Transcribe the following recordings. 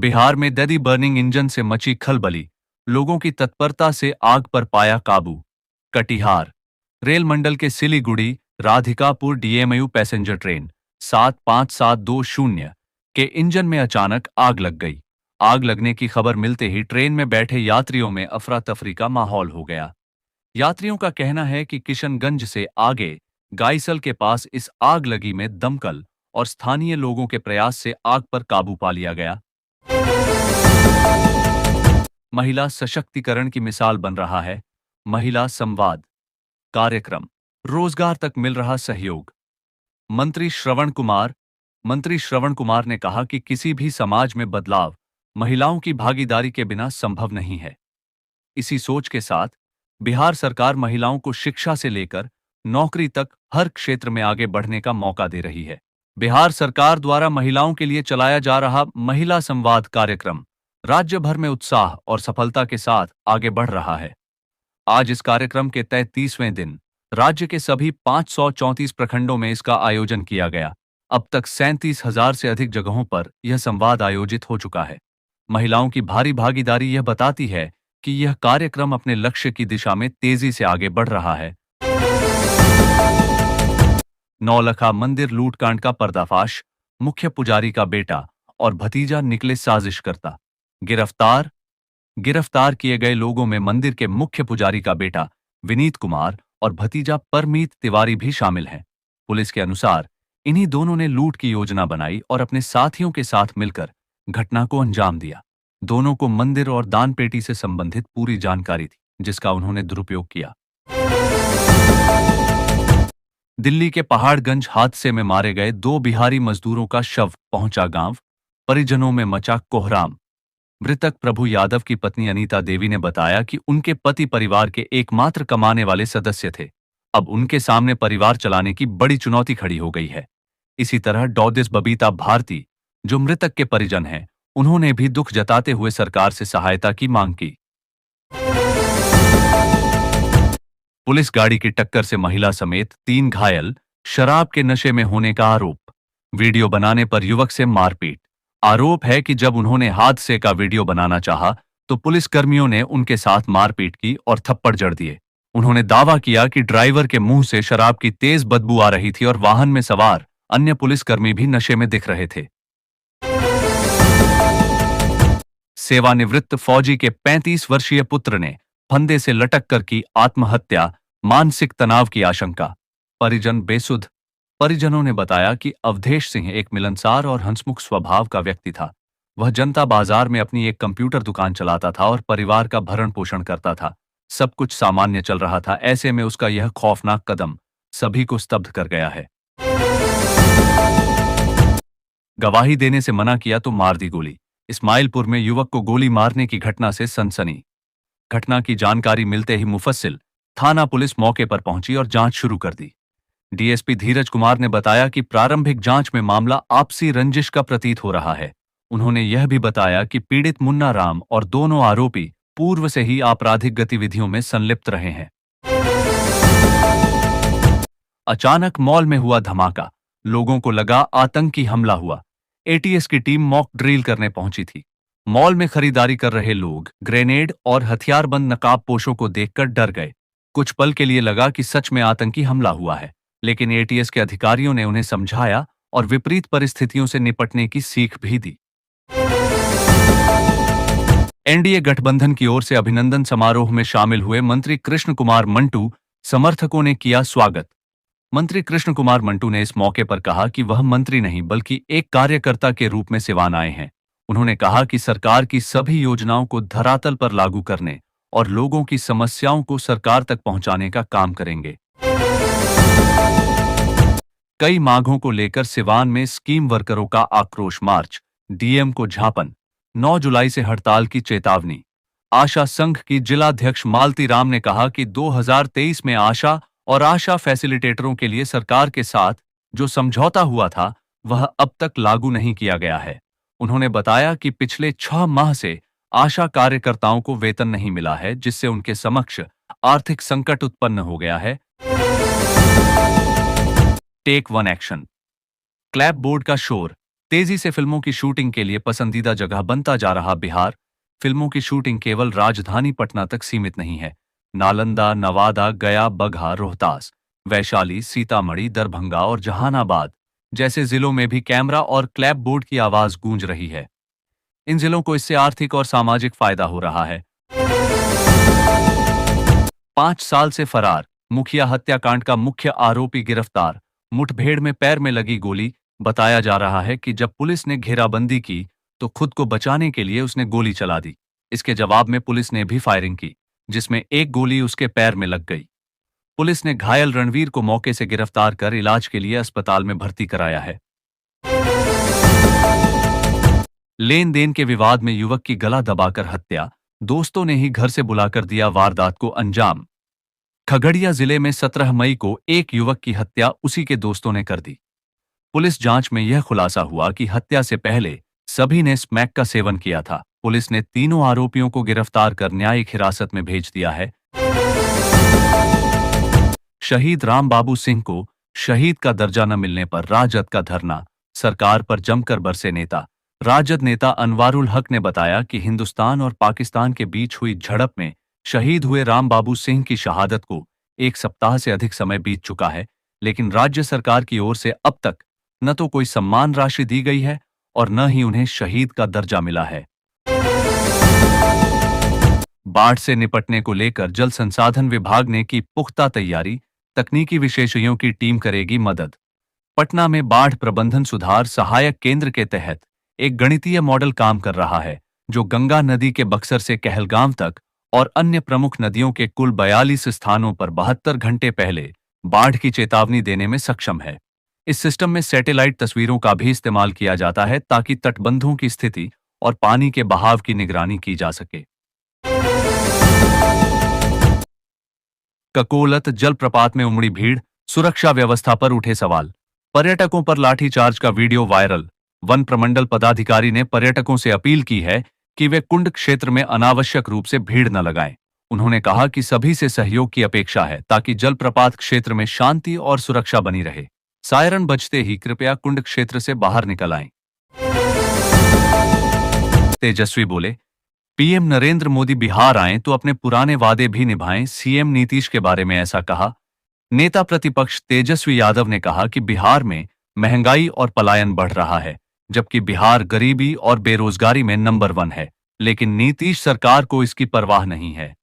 बिहार में ददी burning engine से मची खलबली, लोगों की तत्परता से आग पर पाया काबू। कटिहार रेल मंडल के Siliguri Radhikapur DMU passenger train 75720 के इंजन में अचानक आग लग गई। आग लगने की खबर मिलते ही ट्रेन में बैठे यात्रियों में अफरा तफरी का माहौल हो गया। यात्रियों का कहना है कि किशनगंज से आगे गाइसल के पास इस आग लगी में दमकल और स्थानीय लोगों के प्रयास से आग पर काबू पा लिया गया। महिला सशक्तिकरण की मिसाल बन रहा है महिला संवाद कार्यक्रम, रोजगार तक मिल रहा सहयोग। मंत्री श्रवण कुमार ने कहा कि किसी भी समाज में बदलाव महिलाओं की भागीदारी के बिना संभव नहीं है। इसी सोच के साथ बिहार सरकार महिलाओं को शिक्षा से लेकर नौकरी तक हर क्षेत्र में आगे बढ़ने का मौका दे रही है। बिहार सरकार द्वारा महिलाओं के लिए चलाया जा रहा महिला संवाद कार्यक्रम राज्य भर में उत्साह और सफलता के साथ आगे बढ़ रहा है। आज इस कार्यक्रम के 33वें दिन राज्य के सभी 534 प्रखंडों में इसका आयोजन किया गया। अब तक 37,000 से अधिक जगहों पर यह संवाद आयोजित हो चुका है। महिलाओं की भारी भागीदारी यह बताती है कि यह कार्यक्रम अपने लक्ष्य की दिशा में तेजी से आगे बढ़ रहा है। नौलखा मंदिर लूटकांड का पर्दाफाश, मुख्य पुजारी का बेटा और भतीजा निकले साजिशकर्ता। गिरफ्तार किए गए लोगों में मंदिर के मुख्य पुजारी का बेटा विनीत कुमार और भतीजा परमीत तिवारी भी शामिल हैं। पुलिस के अनुसार इन्हीं दोनों ने लूट की योजना बनाई और अपने साथियों के साथ मिलकर घटना को अंजाम दिया। दोनों को मंदिर और दान पेटी से संबंधित पूरी जानकारी थी, जिसका उन्होंने दुरुपयोग किया। दिल्ली के पहाड़गंज हादसे में मारे गए 2 बिहारी मजदूरों का शव पहुंचा गांव, परिजनों में मचा कोहराम। मृतक प्रभु यादव की पत्नी अनीता देवी ने बताया कि उनके पति परिवार के एकमात्र कमाने वाले सदस्य थे। अब उनके सामने परिवार चलाने की बड़ी चुनौती खड़ी हो गई है। इसी तरह डॉदिस बबीता भारती, जो मृतक के परिजन हैं, उन्होंने भी दुख जताते हुए सरकार से सहायता की मांग की। पुलिस गाड़ी की टक्कर से महिला समेत 3 घायल, शराब के नशे में होने का आरोप। वीडियो बनाने पर युवक से मारपीट। आरोप है कि जब उन्होंने हादसे का वीडियो बनाना चाहा तो पुलिसकर्मियों ने उनके साथ मारपीट की और थप्पड़ जड़ दिए। उन्होंने दावा किया कि ड्राइवर के मुंह से शराब की तेज बदबू आ रही थी और वाहन में सवार अन्य पुलिसकर्मी भी नशे में दिख रहे थे। सेवानिवृत्त फौजी के 35 वर्षीय पुत्र ने फंदे से लटक कर की आत्महत्या, मानसिक तनाव की आशंका। परिजन बेसुध। परिजनों ने बताया कि अवधेश सिंह एक मिलनसार और हंसमुख स्वभाव का व्यक्ति था। वह जनता बाजार में अपनी एक कंप्यूटर दुकान चलाता था और परिवार का भरण पोषण करता था। सब कुछ सामान्य चल रहा था। ऐसे में उसका यह खौफनाक कदम सभी को स्तब्ध कर गया है। गवाही देने से मना किया तो मार दी गोली। इस्माइलपुर में युवक को गोली मारने की घटना से सनसनी। घटना की जानकारी मिलते ही मुफस्सिल थाना पुलिस मौके पर पहुंची और जांच शुरू कर दी। डीएसपी धीरज कुमार ने बताया कि प्रारंभिक जांच में मामला आपसी रंजिश का प्रतीत हो रहा है। उन्होंने यह भी बताया कि पीड़ित मुन्ना राम और दोनों आरोपी पूर्व से ही आपराधिक गतिविधियों में संलिप्त रहे हैं। अचानक मॉल में हुआ धमाका, लोगों को लगा आतंकी हमला हुआ। एटीएस की टीम मॉक ड्रिल करने पहुंची थी। मॉल में खरीदारी कर रहे लोग ग्रेनेड और हथियारबंद नकाबपोशों को देखकर डर गए। कुछ पल के लिए लगा कि सच में आतंकी हमला हुआ है, लेकिन एटीएस के अधिकारियों ने उन्हें समझाया और विपरीत परिस्थितियों से निपटने की सीख भी दी। एनडीए गठबंधन की ओर से अभिनंदन समारोह में शामिल हुए मंत्री कृष्ण कुमार मंटू समर्थकों ने किया स्वागत। मंत्री कृष्ण कुमार मंटू ने इस मौके पर कहा कि वह मंत्री नहीं बल्कि एक कार्यकर्ता के रूप में सिवान आए हैं। उन्होंने कहा कि सरकार की सभी योजनाओं को धरातल पर लागू करने और लोगों की समस्याओं को सरकार तक पहुंचाने का काम करेंगे। कई मांगों को लेकर सिवान में स्कीम वर्करों का आक्रोश मार्च, डीएम को झापन। 9 जुलाई से हड़ताल की चेतावनी। आशा संघ की जिलाध्यक्ष मालती राम ने कहा कि 2023 में आशा और आशा फैसिलिटेटरों के लिए सरकार के साथ जो समझौता हुआ था वह अब तक लागू नहीं किया गया है। उन्होंने बताया कि पिछले 6 माह से आशा कार्यकर्ताओं को वेतन नहीं मिला है, जिससे उनके समक्ष आर्थिक संकट उत्पन्न हो गया है। Take 1 action. क्लैप बोर्ड का शोर, तेजी से फिल्मों की शूटिंग के लिए पसंदीदा जगह बनता जा रहा बिहार, फिल्मों की शूटिंग केवल राजधानी पटना तक सीमित नहीं है। नालंदा, नवादा, गया, बगहा, रोहतास, वैशाली, सीतामढ़ी, दरभंगा और जहानाबाद जैसे जिलों में भी कैमरा और क्लैपबोर्ड की आवाज गूंज रही है। इन जिलों को इससे आर्थिक और सामाजिक फायदा हो रहा है। 5 साल से फरार मुखिया हत्याकांड का मुख्य आरोपी गिरफ्तार। मुठभेड़ में पैर में लगी गोली। बताया जा रहा है कि जब पुलिस ने घेराबंदी की तो खुद को बचाने के लिए उसने गोली चला दी। इसके जवाब में पुलिस ने भी फायरिंग की, जिसमें एक गोली उसके पैर में लग गई। पुलिस ने घायल रणवीर को मौके से गिरफ्तार कर इलाज के लिए अस्पताल में भर्ती कराया है। लेन देन के विवाद में युवक की गला दबाकर हत्या, दोस्तों ने ही घर से बुलाकर दिया वारदात को अंजाम। खगड़िया जिले में 17 मई को एक युवक की हत्या उसी के दोस्तों ने कर दी। पुलिस जांच में यह खुलासा हुआ कि हत्या से पहले सभी ने स्मैक का सेवन किया था। पुलिस ने तीनों आरोपियों को गिरफ्तार कर न्यायिक हिरासत में भेज दिया है। शहीद रामबाबू सिंह को शहीद का दर्जा न मिलने पर राजद का धरना, सरकार पर जमकर बरसे नेता। राजद नेता अनवारुल हक ने बताया कि हिंदुस्तान और पाकिस्तान के बीच हुई झड़प में शहीद हुए रामबाबू सिंह की शहादत को 1 सप्ताह से अधिक समय बीत चुका है, लेकिन राज्य सरकार की ओर से अब तक न तो कोई सम्मान राशि दी गई है और न ही उन्हें शहीद का दर्जा मिला है। बाढ़ से निपटने को लेकर जल संसाधन विभाग ने की पुख्ता तैयारी, तकनीकी विशेषज्ञों की टीम करेगी मदद। पटना में बाढ़ प्रबंधन सुधार सहायक केंद्र के तहत एक गणितीय मॉडल काम कर रहा है, जो गंगा नदी के बक्सर से कहलगांव तक और अन्य प्रमुख नदियों के कुल 42 स्थानों पर 72 घंटे पहले बाढ़ की चेतावनी देने में सक्षम है। इस सिस्टम में सैटेलाइट तस्वीरों का भी इस्तेमाल किया जाता है ताकि तटबंधों की स्थिति और पानी के बहाव की निगरानी की जा सके। ककोलत जलप्रपात में उमड़ी भीड़, सुरक्षा व्यवस्था पर उठे सवाल। पर्यटकों पर लाठीचार्ज का वीडियो वायरल। वन प्रमंडल पदाधिकारी ने पर्यटकों से अपील की है कि वे कुंड क्षेत्र में अनावश्यक रूप से भीड़ न लगाएं। उन्होंने कहा कि सभी से सहयोग की अपेक्षा है ताकि जलप्रपात क्षेत्र में शांति और सुरक्षा बनी रहे। सायरन बजते ही कृपया कुंड क्षेत्र से बाहर निकल आएं। तेजस्वी बोले, पीएम नरेंद्र मोदी बिहार आएं तो अपने पुराने वादे भी निभाएं। सीएम नीतीश के बारे में ऐसा कहा। नेता प्रतिपक्ष तेजस्वी यादव ने कहा कि बिहार में महंगाई और पलायन बढ़ रहा है, जबकि बिहार गरीबी और बेरोजगारी में नंबर 1 है, लेकिन नीतीश सरकार को इसकी परवाह नहीं है।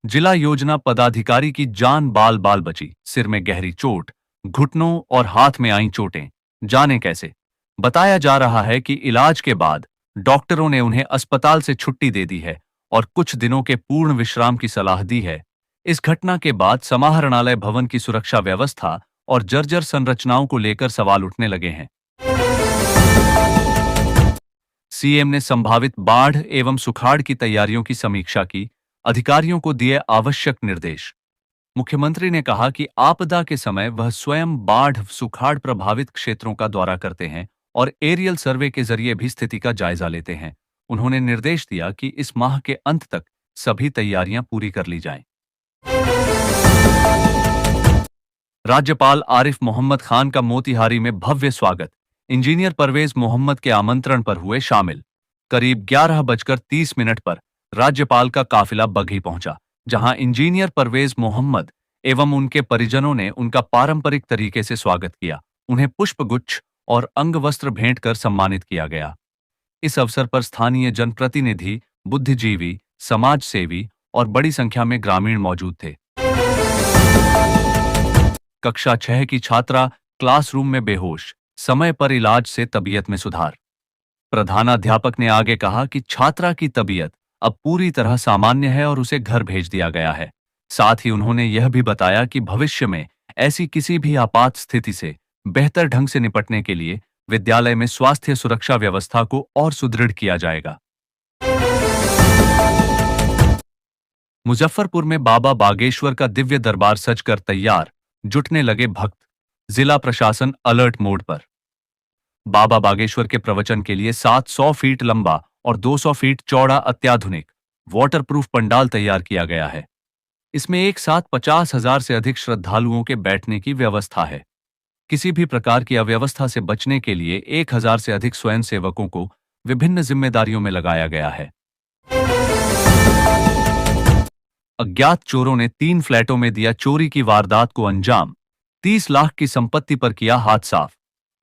जिला योजना पदाधिकारी की जान बाल बाल बची, सिर में गहरी चोट, घुटनों और हाथ में आई चोटें, जाने कैसे। बताया जा रहा है कि इलाज के बाद डॉक्टरों ने उन्हें अस्पताल से छुट्टी दे दी है और कुछ दिनों के पूर्ण विश्राम की सलाह दी है। इस घटना के बाद समाहरणालय भवन की सुरक्षा व्यवस्था और जर्जर संरचनाओं को लेकर सवाल उठने लगे हैं। सीएम ने संभावित बाढ़ एवं सुखाड़ की तैयारियों की समीक्षा की, अधिकारियों को दिए आवश्यक निर्देश। मुख्यमंत्री ने कहा कि आपदा के समय वह स्वयं बाढ़ सुखाड़ प्रभावित क्षेत्रों का दौरा करते हैं और एरियल सर्वे के जरिए भी स्थिति का जायजा लेते हैं। उन्होंने निर्देश दिया कि इस माह के अंत तक सभी तैयारियां पूरी कर ली जाएं। राज्यपाल आरिफ मोहम्मद खान का मोतिहारी में भव्य स्वागत। इंजीनियर परवेज मोहम्मद के आमंत्रण पर हुए शामिल। करीब 11:30 पर राज्यपाल का काफिला बघी पहुंचा, जहां इंजीनियर परवेज मोहम्मद एवं उनके परिजनों ने उनका पारंपरिक तरीके से स्वागत किया। उन्हें पुष्पगुच्छ और अंगवस्त्र भेंट कर सम्मानित किया गया। इस अवसर पर स्थानीय जनप्रतिनिधि, बुद्धिजीवी, समाजसेवी और बड़ी संख्या में ग्रामीण मौजूद थे। कक्षा 6 की छात्रा क्लासरूम में बेहोश, समय पर इलाज से तबीयत में सुधार। प्रधानाध्यापक ने आगे कहा कि छात्रा की तबीयत अब पूरी तरह सामान्य है और उसे घर भेज दिया गया है। साथ ही उन्होंने यह भी बताया कि भविष्य में ऐसी किसी भी आपात स्थिति से बेहतर ढंग से निपटने के लिए विद्यालय में स्वास्थ्य सुरक्षा व्यवस्था को और सुदृढ़ किया जाएगा। मुजफ्फरपुर में बाबा बागेश्वर का दिव्य दरबार सजकर तैयार, जुटने लगे भक्त। जिला प्रशासन अलर्ट मोड पर। बाबा बागेश्वर के प्रवचन के लिए 700 फीट लंबा और 200 फीट चौड़ा अत्याधुनिक वाटरप्रूफ पंडाल तैयार किया गया है। इसमें एक साथ 50,000 से अधिक श्रद्धालुओं के बैठने की व्यवस्था है। किसी भी प्रकार की अव्यवस्था से बचने के लिए 1000 से अधिक स्वयंसेवकों को विभिन्न जिम्मेदारियों में लगाया गया है। अज्ञात चोरों ने 3 फ्लैटों में दिया चोरी की वारदात को अंजाम। 30 लाख की संपत्ति पर किया हाथ साफ।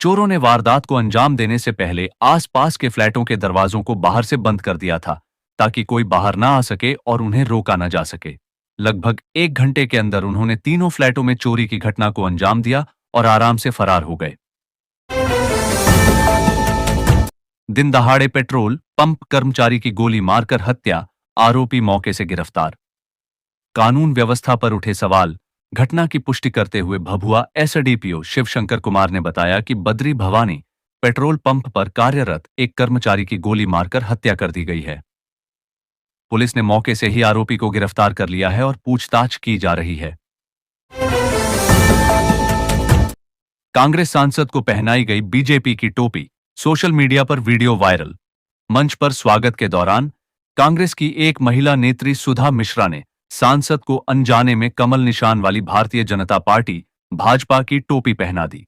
चोरों ने वारदात को अंजाम देने से पहले आसपास के फ्लैटों के दरवाजों को बाहर से बंद कर दिया था, ताकि कोई बाहर ना आ सके और उन्हें रोका न जा सके। लगभग 1 घंटे के अंदर उन्होंने तीनों फ्लैटों में चोरी की घटना को अंजाम दिया और आराम से फरार हो गए। दिन दहाड़े पेट्रोल पंप कर्मचारी की गोली मारकर हत्या, आरोपी मौके से गिरफ्तार। कानून व्यवस्था पर उठे सवाल। घटना की पुष्टि करते हुए भभुआ एसडीपीओ शिवशंकर कुमार ने बताया कि बद्री भवानी पेट्रोल पंप पर कार्यरत एक कर्मचारी की गोली मारकर हत्या कर दी गई है। पुलिस ने मौके से ही आरोपी को गिरफ्तार कर लिया है और पूछताछ की जा रही है। कांग्रेस सांसद को पहनाई गई बीजेपी की टोपी, सोशल मीडिया पर वीडियो वायरल। मंच पर स्वागत के दौरान कांग्रेस की एक महिला नेत्री सुधा मिश्रा ने सांसद को अनजाने में कमल निशान वाली भारतीय जनता पार्टी भाजपा की टोपी पहना दी।